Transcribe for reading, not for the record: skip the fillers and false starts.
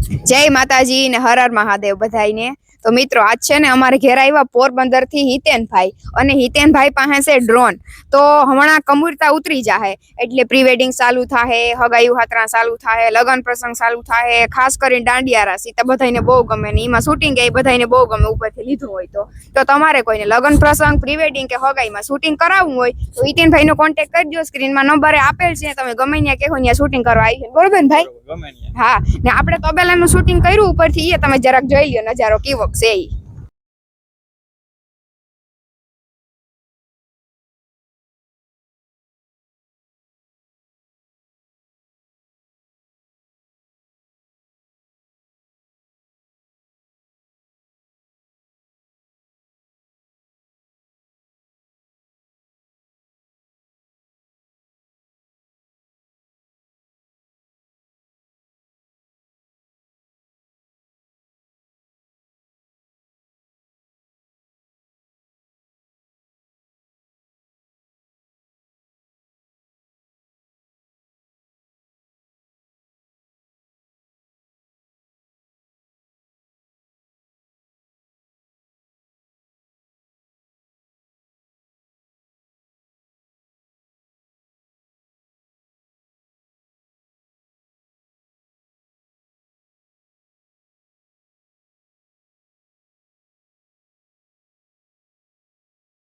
જય માતાજી ને હર હર મહાદેવ બધાઈને। તો મિત્રો આજ છે ને અમારે ઘેર આવ્યા પોરબંદર થી હિતેનભાઈ, અને હિતેનભાઈ પાસે છે ડ્રોન। તો હમણાં કમુરતા ઉતરી જાહે એટલે પ્રી વેડિંગ ચાલુ થાહે, હગાયું હાત્રા ચાલુ થાહે, લગન પ્રસંગ ચાલુ થાહે, ખાસ કરીને દાંડિયા રાશી તો બધાને બહુ ગમે ને એમાં શૂટિંગ એ બધાને બહુ ગમે ઉપરથી લીધું હોય તો તમારે કોઈને લગન પ્રસંગ, પ્રી વેડિંગ કે હગાઈમાં શૂટિંગ કરાવવું હોય તો હિતેનભાઈ નો કોન્ટેક્ટ કરજો। સ્ક્રીનમાં નંબર આપેલ છે, તમે ગમે ત્યાં કહેવો ત્યાં શૂટિંગ કરવા આવી છે, બરોબર ને ભાઈ? હા, ને આપણે તબેલાનું શૂટિંગ કર્યું ઉપરથી, એ તમે જરાક જોઈ લ્યો નજારો કેવો છે ઈ।